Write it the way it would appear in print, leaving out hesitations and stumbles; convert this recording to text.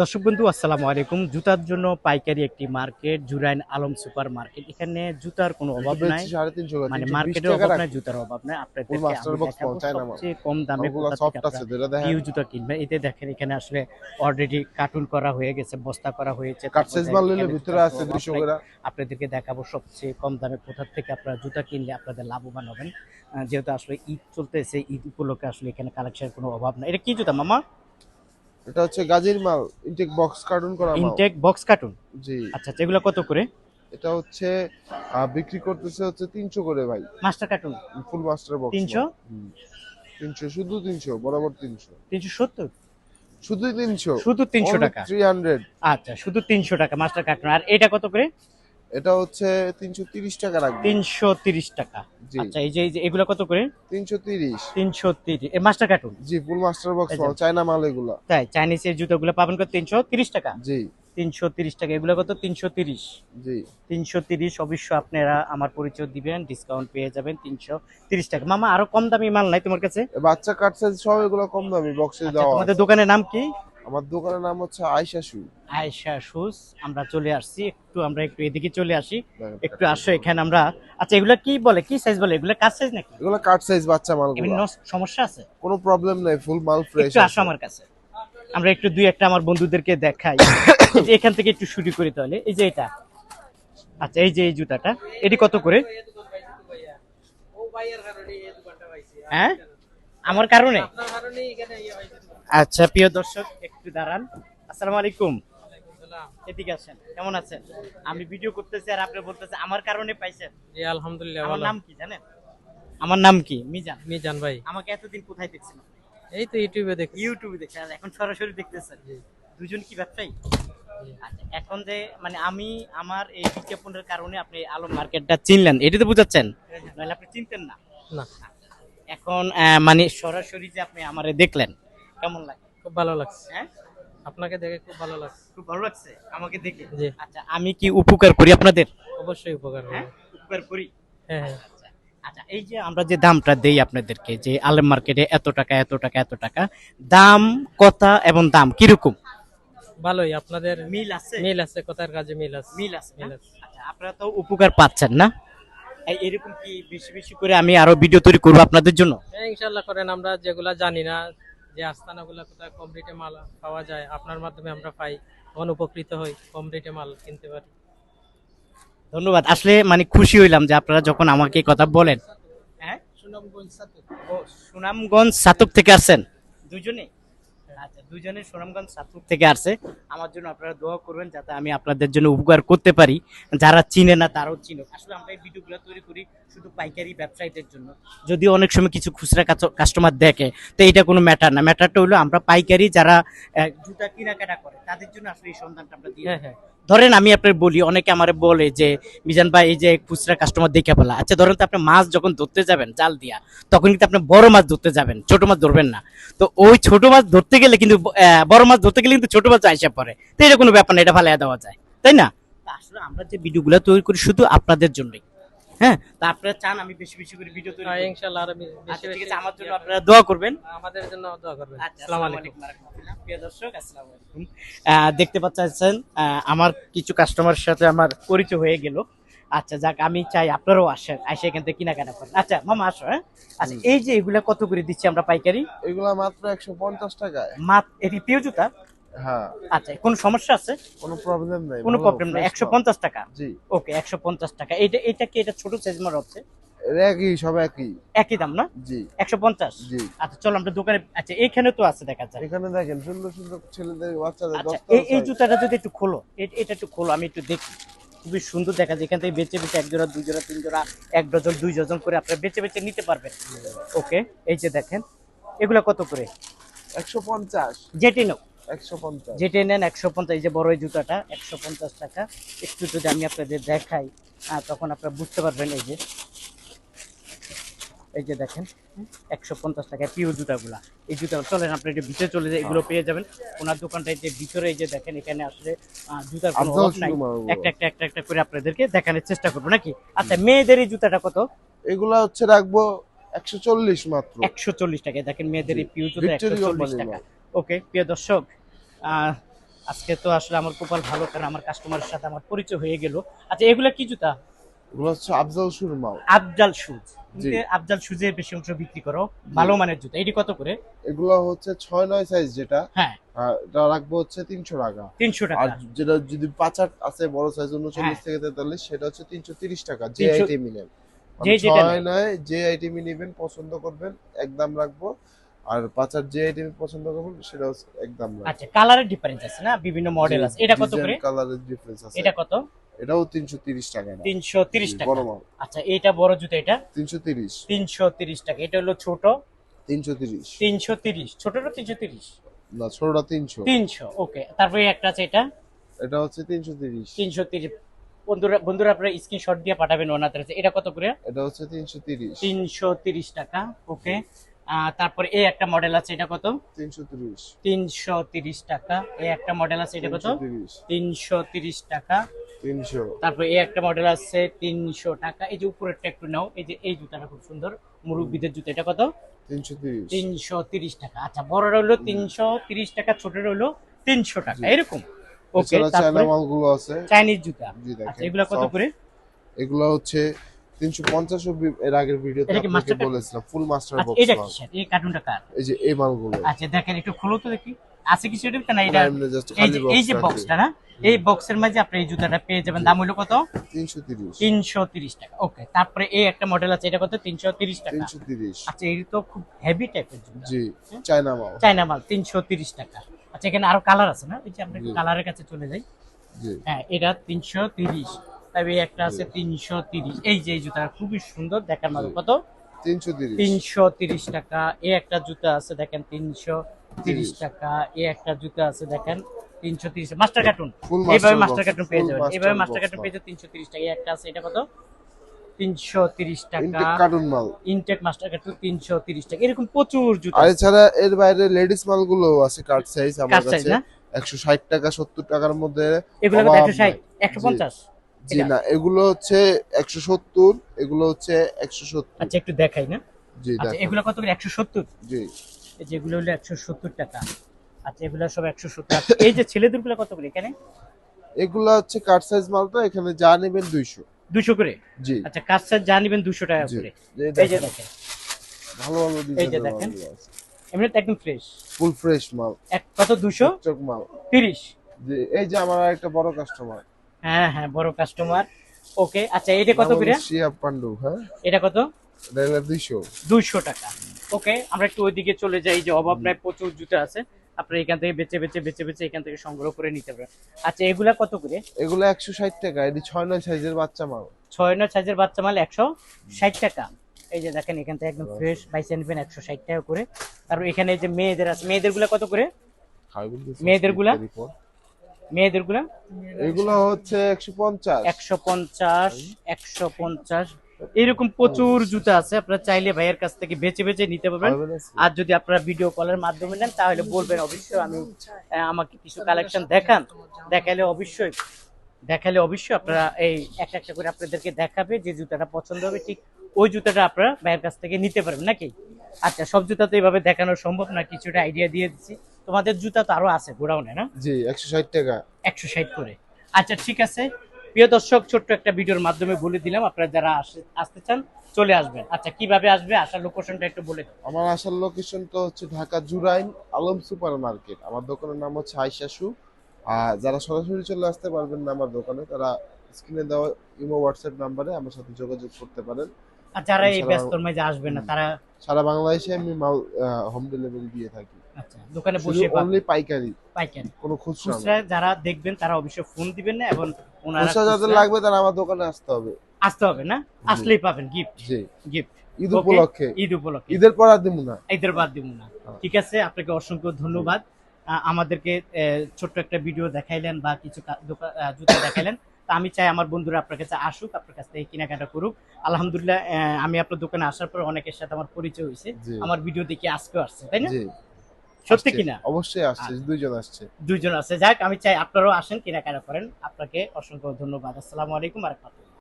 দর্শক বন্ধু আসসালামু আলাইকুম। জুতার জন্য পাইকারি একটি market Jurain Alam super market. এখানে জুতার কোনো অভাব নাই, 350 করে মানে 320 মার্কেটের টাকা অভাব নাই, রাখি। জুতার অভাব নাই। ফুল আপনাদেরকে মাস্টার আমি বক্স মাল দেখাবো চায়না মাল। সবচেয়ে কম দামে মালগুলো কোথা থেকে সফট আছে, আপনারা যেটা দেখেন। পিউ জুতা কিনবেন। এতে দেখেন এখানে আসলে অলরেডি কার্টুন করা হয়ে গেছে, বস্তা করা হয়েছে। কাট তারপর সাইজ দেখেন মাল নিলে এখানে ভিতরে জুতার কোনো আছে অভাব 200 নাই। করে। আপনাদেরকে দেখাবো সবচেয়ে কম দামে কোথা থেকে আপনারা জুতা কিনলে আপনাদের লাভবান হবেন। যেহেতু আসলে ঈদ চলতেছে, ঈদ উপলক্ষে আসলে এখানে কালেকশনের কোনো অভাব নাই। এটা কি জুতা মামা? এটা হচ্ছে গাজীর মাল, ইনটেক বক্স কার্টুন করা মাল। Intake box carton. জি। আচ্ছা, এগুলো কত করে? এটা হচ্ছে বিক্রি করতেছে হচ্ছে 300 করে ভাই। মাস্টার কার্টুন ফুল মাস্টার বক্স 300, মাল। 300, শুধু 300, বরাবর 300। 370, শুধুই 300, শুধু 300 only টাকা। 300। আচ্ছা, শুধু 300 টাকা মাস্টার কার্টুন। আর এটা কত করে? এটা হচ্ছে 330 টাকা রাখবে। 330 টাকা। জি। আচ্ছা, এই যে এগুলো কত করে? 330। 330 এ মাস্টার কার্টুন। জি, ফুল মাস্টার বক্স এই যে মাল, চায়না মাল এগুলা। তাই চাইনিজের জুতোগুলো পাবেন কত? 330 টাকা। জি 330 টাকা। এগুলো কত? 330। জি। 330 অবশ্য আপনারা আমার পরিচয় দিবেন, ডিসকাউন্ট পেয়ে যাবেন 330 টাকা। মামা আরো কম দামি মাল নাই তোমার কাছে? বাচ্চা কাট সাইজ সব এগুলো কম দামি বক্সে আচ্ছা, দেওয়া তোমাদের আছে। দোকানের নাম কি? আমার দোকানের নাম হচ্ছে আয়শা শু। আয়েশা শুজ। আমরা চলে আসছি, আমরা একটু এদিকে চলে আসি। দেখেন, একটু আসো এখানে আমরা। আচ্ছা, এগুলা কি বলে, কি সাইজ বলে? এগুলা কার সাইজ নাকি? এগুলো কাট সাইজ বাচ্চা এমনি মালগুলো। সমস্যা আছে? কোনো প্রবলেম নাই, ফুল মাল ফ্রেশ একটু আসো আছে। আমার কাছে, আমরা একটু দুই একটা আমার বন্ধুদেরকে দেখাই। এই যে এখান থেকে একটু শুরু করি তাহলে। এই যে এটা, আচ্ছা এই যে এই জুতাটা, এটি কত করে? হ্যাঁ, আমার কারণে। আচ্ছা প্রিয় দর্শক একটু দাঁড়ান। আসসালামু আলাইকুম। এদিকে আসেন, কেমন আছেন? আমি ভিডিও করতেছি আর আপনি বলতেছেন আমার কারণে পাইছেন। জি আলহামদুলিল্লাহ আমার ভালো। নাম কি জানেন? আমার নাম কি? মিজান। মিজান ভাই, আমাকে এতদিন কোথায় দেখছেন? এই তো ইউটিউবে দেখছি। ইউটিউবে দেখছেন, আর এখন সরাসরি দেখতেছেন। জি, দুজন কি ব্যবসায়ী? জি। আচ্ছা, এখন যে মানে আমি আমার এই বিজ্ঞাপনের কারণে আপনি আলম মার্কেটটা চিনলেন, এটা তো বুঝাচ্ছেন, নাহলে আপনি চিনতেন না। না, এখন মানে সরাসরি যে আপনি আমারে দেখলেন, কেমন লাগে? খুব ভালো লাগছে। হ্যাঁ, আপনাকে দেখে খুব ভালো লাগছে। খুব ভালো লাগছে আমাকে দেখে। জি, আচ্ছা, আমি কি উপকার করি আপনাদের? অবশ্যই উপকার হবে। হ্যাঁ, উপকার করি। হ্যাঁ হ্যাঁ। আচ্ছা আচ্ছা, এই যে আমরা যে দামটা দেই আপনাদেরকে, যে আলম মার্কেটে এত টাকা এত টাকা এত টাকা, দাম কথা এবং দাম কিরকম ভালোই, আপনাদের মিল আছে? মিল আছে, কথার কাজে মিল আছে। মিল আছে না? মিল আছে। আচ্ছা, আপনারা তো উপকার পাচ্ছেন না? এরকম কি বেশি বেশি করে আমি আরো ভিডিও তৈরি করবো আপনাদের জন্য? হ্যাঁ ইনশাল্লাহ করেন। আমরা যেগুলা জানি না, যে আস্তানাগুলা কোথায় কম রেটে মাল পাওয়া যায়, আপনার মাধ্যমে আমরা পাই, তখন উপকৃত হই, কম রেটে মাল কিনতে পারি। ধন্যবাদ। আসলে মানে খুশি হইলাম যে আপনারা যখন আমাকে এই কথা বলেন। হ্যাঁ, সুনামগঞ্জ সাথে। ও, সুনামগঞ্জ সাতক থেকে আসছেন দুজনে? আচ্ছা, দুজনে সুনামগঞ্জ সাতক থেকে আসছে। আমার জন্য আপনারা দোয়া করবেন যাতে আমি আপনাদের জন্য উপকার করতে পারি, যারা চিনে না তারাও চিনুক। আসলে আমরা এই ভিডিওগুলো তৈরি করি শুধু পাইকারি ব্যবসায়ীদের জন্য, যদিও অনেক সময় কিছু খুচরা কাস্টমার দেখে, তো এটা কোনো ম্যাটার না। ম্যাটারটা হলো আমরা পাইকারি যারা জুতা কেনাকাটা করে তাদের জন্য আসলে এই সন্ধানটা আমরা দিই। হ্যাঁ হ্যাঁ। ধরেন আমি আপনার বলি, অনেকে আমার বলে যে মিজান ভাই এই যে খুচরা কাস্টমার দেখে ফেলা। আচ্ছা ধরেন তো আপনি মাছ যখন ধরতে যাবেন জাল দিয়া, তখন কিন্তু আপনি বড় মাছ ধরতে যাবেন, ছোট মাছ ধরবেন না। তো ওই ছোট মাছ ধরতে গেলে কিন্তু বড় মাছ ধরতে গেলে কিন্তু ছোট মাছ আইসা পড়ে। তো এটা কোনো ব্যাপার না, এটা ফালাইয়া দেওয়া যায়, তাই না? তা আসলে আমরা যে ভিডিওগুলো তৈরি করি শুধু আপনাদের জন্যই। হ্যাঁ, তা আপনারা চান আমি বেশি বেশি করে ভিডিও তৈরি হ্যাঁ, করি? ইনশাল্লাহ আরো আচ্ছা বেশি ঠিক বেশি আছে, আমার জন্য আপনারা দোয়া করবেন। আমাদের জন্য দোয়া করবেন। আচ্ছা, আসসালামু আসসালামু আলাইকুম। আলাইকুম ওয়া রাহমাতুল্লাহ। প্রিয় দর্শক আসসালামু আলাইকুম। দেখতে পাচ্ছেন আমার কিছু কাস্টমারের সাথে আমার পরিচয় হয়ে গেল। আচ্ছা যাক, আমি চাই আপনারাও আসেন, এসে এখান থেকে কেনাকাটা করেন। আচ্ছা মামা আসো। হ্যাঁ, আচ্ছা এই যে এগুলা কত করে দিচ্ছি আমরা পাইকারি? এগুলা মাত্র 150 টাকায়। এটি পিও জুতা? হ্যাঁ, আচ্ছা, কোনো সমস্যা আছে? কোনো প্রবলেম নাই, কোনো ভালো প্রবলেম নাই। ফ্রেশ মাল। 150 টাকা। জি। ওকে, 150 টাকা। এটা কি এটা ছোট সাইজ মাল হচ্ছে? এর একই, সব একই। একই দাম না? জি 150। জি। আচ্ছা চলো আমরা দোকানে। আচ্ছা এখানে তো আছে দেখা যায়। এখানে দেখেন সুন্দর সুন্দর ছেলেদের, বাচ্চাদের আচ্ছা, দশটা এই জুতাটা যদি একটু খোলো, এটা একটু খোলো, আমি একটু দেখি। খুবই সুন্দর দেখা যায়। এখান থেকে বেচে বেচে এক জোড়া দুই জোড়া তিন জোড়া, এক ডজন দুই ডজন করে আপনারা বেচে বেচে নিতে পারবেন। ওকে, এই যে দেখেন এগুলা কত করে? 150। যেটি নাও, 150। যেটি নেন 150। এই যে বড় এই জুতাটা 150 টাকা। একটু যদি আমি আপনাদের দেখাই তখন আপনারা বুঝতে পারবেন। এই যে দেখেন 150 টাকা পিওর জুতাগুলা। এই জুতা চলেন আপনি একটু ভিতরে চলে যায়, এগুলো পেয়ে যাবেন ওনার দোকানটায়। যে ভিতরে এই যে দেখেন, এখানে আসলে জুতার কোনো আফজাল অভাব নাই। শুধু মাল। একটা করে আপনাদেরকে দেখানোর চেষ্টা করবো নাকি? আচ্ছা, মেয়েদের এই জুতাটা কত? এগুলা হচ্ছে রাখবো 140 মাত্র। 140 টাকা। দেখেন মেয়েদের এই পিওর জুতা ভিক্টোরি 140 কোম্পানির টাকা। মাল। ওকে প্রিয় দর্শক, আজকে তো আসলে আমার কপাল ভালো, কারণ আমার কাস্টমারের সাথে আমার পরিচয় হয়ে গেল। আচ্ছা, এগুলা কি জুতা? এগুলো হচ্ছে আফজাল শুর মাল। আফজাল শুজ। জি। আফজাল শুজের বেশি অংশ বিক্রি করো, জি। ভালো মানের জুতা। এটি কত করে? এগুলো হচ্ছে 6-9 সাইজ যেটা, হ্যাঁ, এটা রাখবো হচ্ছে 300 টাকা। 300 আর টাকা। যেটা যদি 5-8 আছে বড় সাইজ 39 হ্যাঁ। থেকে 43, সেটা হচ্ছে 330 টাকা। যে 300 আইটেমই নেন, যে যেটা নেয়। 6-9 যে আইটেমই নেবেন পছন্দ করবেন একদম রাখবো, আর 5-8 যে আইটেম পছন্দ করবেন সেটা হচ্ছে একদম রাখবো। আচ্ছা, কালারের ডিফারেন্স আছে না, বিভিন্ন মডেল আছে। এটা কত করে? কালারের ডিফারেন্স আছে। এটা কত? এটাও 330 টাকা না। 330 জি, টাকা। বড় মাল আচ্ছা, এটা বড় জুতা, এটা 330। 330 টাকা। এটা হলো ছোট, 330 330। ছোটটা 330। না, ছোটটা 300। 300, ওকে। তারপরে একটা আছে, এটা এটা হচ্ছে 330। 330। বন্ধুরা বন্ধুরা আপনারা স্ক্রিনশট দিয়ে পাঠাবেন ওনাদের কাছে। এটা কত করে? এটা হচ্ছে 330। 330 টাকা, ওকে। তারপরে এই একটা মডেল আছে, এটা কত? 330। 330 টাকা। এই একটা মডেল আছে, এটা কত? 330। 330 টাকা। 300। তারপরে এই একটা মডেল আছে 300 টাকা। এই যে উপরেরটা একটু নাও, এই যে এই জুতাটা খুব সুন্দর, মুরব্বিদের জুতা। এটা কত? 330। 330 টাকা। আচ্ছা, বড়টা হলো 330 টাকা, ছোটটা হলো 300 টাকা, জি। এরকম, ওকে। এছাড়া চায়না তারপরে মালগুলো আছে। চাইনিজ জুতা। জি, দেখেন, আচ্ছা, এগুলা কত soft। করে? এগুলো হচ্ছে 350 এর আগের ভিডিওতে এটা কি আপনাকে master card? বলেছিলাম, ফুল মাস্টার আচ্ছা, বক্স এটা মাল। কিসের? এই কার্টুনটা কার? এই যে এই মালগুলো আচ্ছা, দেখেন একটু খুলো তো দেখি, আছে কিছু এটা না? এটা এমনি জাস্ট এই খালি যে বক্স এই যে বক্সটা না, এই বক্সের মাঝে আপনি এই জুতাটা পেয়ে যাবেন। দাম হলো কত? 330। 330 টাকা, ওকে। তারপরে এই একটা মডেল আছে, এটা কত? 330 টাকা। 330। আচ্ছা, এই তো খুব হেভি টাইপের জুতা। জি, চায়না মাল। চায়না মাল, 330 টাকা। আচ্ছা, এখানে আরো কালার আছে না? এই যে আমরা একটু জি। কালারের কাছে চলে যাই। জি। হ্যাঁ, এটা 330। তবে এই একটা আছে 330। এই যে এই জুতা খুবই সুন্দর, দেখার মতো। জি। কত? 330। 330 টাকা। এই একটা জুতা আছে, দেখেন, 330 টাকা। এই একটা জুতা আছে, দেখেন, 330। মাস্টার কার্টুন, ফুল এইভাবে মাস্টার মাস্টার বক্স, কার্টুন পেয়ে ফুল যাবেন, মাস্টার এইভাবে মাস্টার বক্স কার্টুন পেয়ে যাবেন 330 টাকা। এই একটা আছে, এটা কত? 330 টাকা। ইনটেক কার্টুন মাল। ইনটেক মাস্টার কার্টুন 330 টাকা। এরকম প্রচুর জুতা আর আছে। এছাড়া এর বাইরে লেডিস মালগুলো আছে কাট সাইজ আমার কাট সাইজ কাছে। না? 160 টাকা 70 টাকার মধ্যে এগুলো কত? অভাব 160, নাই। 150? জি না, এগুলো হচ্ছে 170, এগুলো হচ্ছে 170। আচ্ছা, একটু দেখাই না। জি আচ্ছা, দেখেন। এগুলো কত করে? 170। জি, এই যে এগুলো হলো 170 টাকা। আচ্ছা, এগুলো সব 170 টাকা। এই যে ছেলেদের গুলো কত করে এখানে? এগুলো হচ্ছে কাট সাইজ মাল, তো এখানে যা নেবেন 200। 200 করে? জি। আচ্ছা, কাজ সাজ যা নিবেন 200 টাকা জি। করে। এই এই যে দেখেন, দেখেন, ভালো ভালো এই যে ডিজাইনের দেখেন, মালগুলো আছে। এমনিতে একদম ফ্রেশ। ফুল ফ্রেশ মাল, কত? 230। চক মাল। জি, এই যে আমার একটা বড় কাস্টমার, হ্যাঁ হ্যাঁ, বড় কাস্টমার, ওকে। আচ্ছা, এটা কত করে? শিয়া পান্ডু। হ্যাঁ, এটা কত? এটা হলো 200। 200 টাকা, ওকে। আমরা একটু ওইদিকে চলে যাই, যে অভাব নাই, প্রচুর জুতা আছে। আপনি এখান থেকে বেচে বেচে বেচে বেচে এখান থেকে সংগ্রহ করে নিতে পারেন। আচ্ছা, এগুলা কত করে? এগুলো 160 টাকা। এটি 6-9 সাইজের বাচ্চা মাল। 6-9 সাইজের বাচ্চা মাল 160 টাকা। এই যে দেখেন, এখান থেকে একদম ফ্রেশ বাইসে নেবেন 160 টাকা করে। তারপর এখানে এই যে মেয়েদের আছে, মেয়েদের গুলা কত করে? মেয়েদের গুলা? মেয়েদের গুলা এগুলো হচ্ছে 150। 150, 150। এরকম প্রচুর জুতা আছে, আপনারা চাইলে ভাইয়ের কাছ থেকে বেচে বেচে নিতে পারবেন। আর যদি আপনারা ভিডিও কলের মাধ্যমে নেন তাহলে বলবেন অবশ্যই, আমি আমাকে কিছু কালেকশন দেখান। দেখালে অবশ্যই আপনারা এই একটা একটা করে আপনাদেরকে দেখাবে, যে জুতাটা পছন্দ হবে ঠিক ওই জুতাটা আপনারা ভাইয়ের কাছ থেকে নিতে পারবেন নাকি। আচ্ছা, সব জুতা তো এইভাবে দেখানো সম্ভব না, কিছুটা আইডিয়া দিয়ে দিচ্ছি। তোমাদের জুতা তো আরো আছে গোডাউনে না? জি, 160 টাকা। 160 করে। আচ্ছা, ঠিক আছে প্রিয় দর্শক, ছোট্ট একটা ভিডিওর মাধ্যমে বলে দিলাম, আপনারা যারা আসতে চান চলে আসবেন। আচ্ছা, কিভাবে আসবে, আসার লোকেশনটা একটু বলে দিন। আমার আসার লোকেশন তো হচ্ছে ঢাকা জুরাইন আলম সুপার মার্কেট। আমার দোকানের নাম হচ্ছে আইশাসু। আর যারা সরাসরি চলে আসতে পারবেন না আমার দোকানে, তারা স্ক্রিনে দেওয়া ইমো হোয়াটসঅ্যাপ নাম্বারে আমার সাথে যোগাযোগ করতে পারেন। আর যারা এই এছাড়াও- ব্যস্তর মাঝে আসবে না তারা? সারা বাংলাদেশে আমি মাল হোম ডেলিভারি দিয়ে থাকি। আচ্ছা, দোকানে শুধু বসে অনলি পাইকারি, পাইকারি। কোনো খুচরা না। খুচরা যারা দেখবেন তারা অবশ্যই ফোন দিবেন না, এবং ওনারা খুচরা যাদের খুচরা লাগবে তারা আমার দোকানে আসতে হবে। আসতে হবে না? আসলেই পাবেন গিফট। জি, গিফট ঈদ উপলক্ষে। ঈদ উপলক্ষে, ঈদের পর আর দিব না। ঈদের বাদ দিব না। ঠিক আছে, আপনাকে অসংখ্য ধন্যবাদ। আমাদেরকে ছোট্ট একটা ভিডিও দেখাইলেন বা কিছু জুতা দেখাইলেন। তা আমি চাই আমার বন্ধুরা আপনার কাছে আসুক, আপনার কাছ থেকে কেনাকাটা করুক। আলহামদুলিল্লাহ, আমি আপনার দোকানে আসার পর অনেকের সাথে আমার পরিচয় হয়েছে, জি। আমার ভিডিও দেখে আজকেও আসছে, তাই না? জি, সত্যি আসছে। কিনা? অবশ্যই আসছে, দুইজন আসছে। দুইজন আছে। যাক, আমি চাই আপনারাও আসেন, কেনাকাটা করেন। আপনাকে অসংখ্য ধন্যবাদ। আসসালামু আলাইকুম ওয়া রাহমাতুল্লাহ।